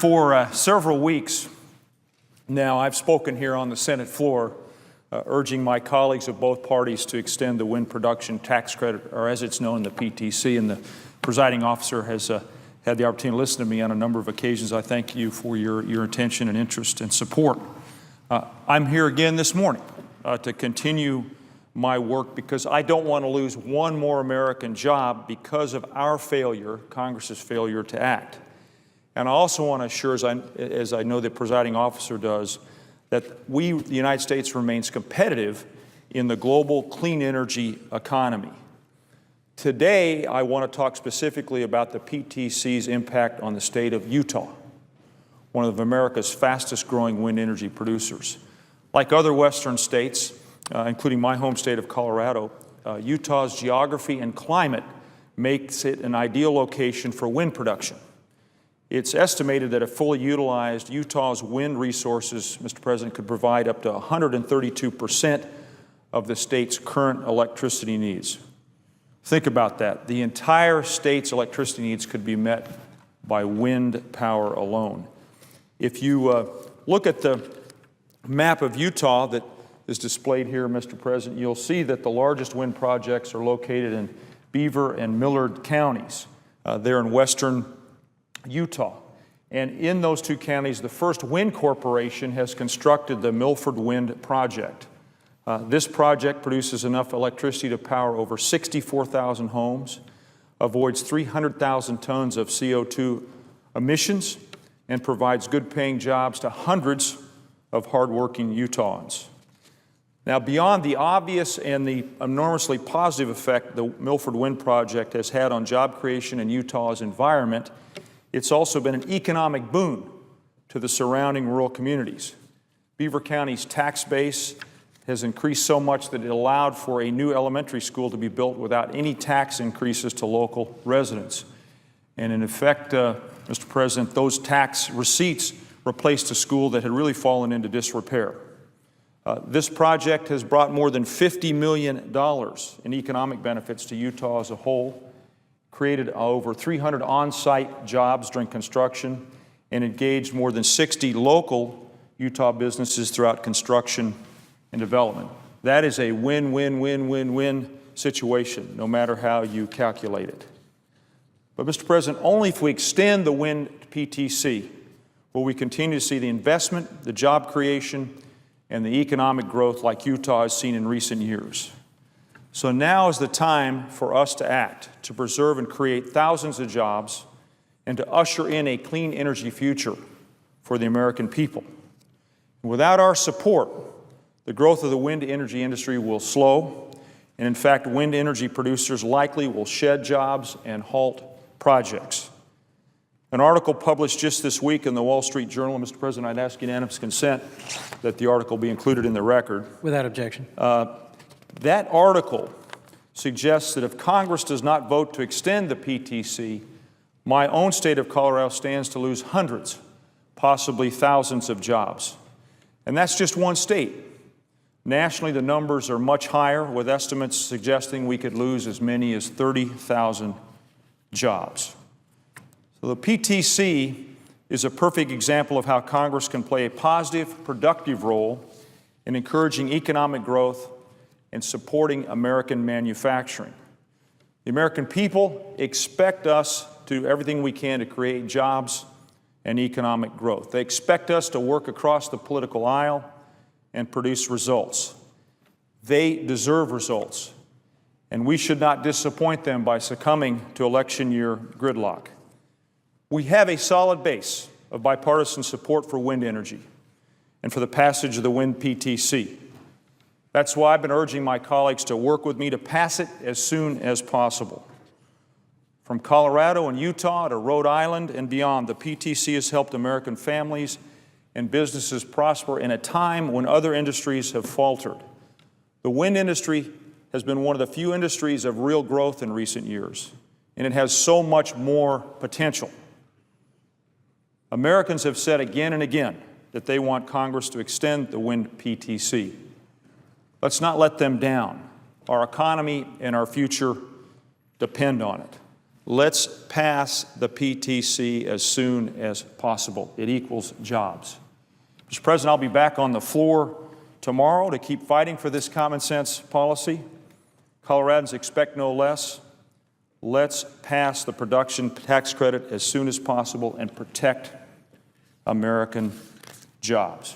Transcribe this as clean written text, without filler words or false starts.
For several weeks now, I've spoken here on the Senate floor urging my colleagues of both parties to extend the wind production tax credit, or as it's known, the PTC, and the presiding officer has had the opportunity to listen to me on a number of occasions. I thank you for your attention and interest and support. I'm here again this morning to continue my work because I don't want to lose one more American job because of our failure, Congress's failure to act. And I also want to assure, as I know the presiding officer does, that the United States, remains competitive in the global clean energy economy. Today, I want to talk specifically about the PTC's impact on the state of Utah, one of America's fastest growing wind energy producers. Like other western states, including my home state of Colorado, Utah's geography and climate makes it an ideal location for wind production. It's estimated that if fully utilized, Utah's wind resources, Mr. President, could provide up to 132% of the state's current electricity needs. Think about that. The entire state's electricity needs could be met by wind power alone. If you look at the map of Utah that is displayed here, Mr. President, you'll see that the largest wind projects are located in Beaver and Millard counties. They're in western Utah. And in those two counties, the First Wind Corporation has constructed the Milford Wind Project. This project produces enough electricity to power over 64,000 homes, avoids 300,000 tons of CO2 emissions, and provides good-paying jobs to hundreds of hardworking Utahns. Now, beyond the obvious and the enormously positive effect the Milford Wind Project has had on job creation in Utah's environment, it's also been an economic boon to the surrounding rural communities. Beaver County's tax base has increased so much that it allowed for a new elementary school to be built without any tax increases to local residents. And in effect, Mr. President, those tax receipts replaced a school that had really fallen into disrepair. This project has brought more than $50 million in economic benefits to Utah as a whole, created over 300 on-site jobs during construction, and engaged more than 60 local Utah businesses throughout construction and development. That is a win-win-win-win-win situation, no matter how you calculate it. But, Mr. President, only if we extend the wind PTC will we continue to see the investment, the job creation, and the economic growth like Utah has seen in recent years. So now is the time for us to act, to preserve and create thousands of jobs, and to usher in a clean energy future for the American people. Without our support, the growth of the wind energy industry will slow, and in fact, wind energy producers likely will shed jobs and halt projects. An article published just this week in the Wall Street Journal, Mr. President, I'd ask unanimous consent that the article be included in the record. Without objection. That article suggests that if Congress does not vote to extend the PTC, my own state of Colorado stands to lose hundreds, possibly thousands of jobs. And that's just one state. Nationally, the numbers are much higher, with estimates suggesting we could lose as many as 30,000 jobs. So the PTC is a perfect example of how Congress can play a positive, productive role in encouraging economic growth and supporting American manufacturing. The American people expect us to do everything we can to create jobs and economic growth. They expect us to work across the political aisle and produce results. They deserve results, and we should not disappoint them by succumbing to election year gridlock. We have a solid base of bipartisan support for wind energy and for the passage of the wind PTC. That's why I've been urging my colleagues to work with me to pass it as soon as possible. From Colorado and Utah to Rhode Island and beyond, the PTC has helped American families and businesses prosper in a time when other industries have faltered. The wind industry has been one of the few industries of real growth in recent years, and it has so much more potential. Americans have said again and again that they want Congress to extend the wind PTC. Let's not let them down. Our economy and our future depend on it. Let's pass the PTC as soon as possible. It equals jobs. Mr. President, I'll be back on the floor tomorrow to keep fighting for this common sense policy. Coloradans expect no less. Let's pass the production tax credit as soon as possible and protect American jobs.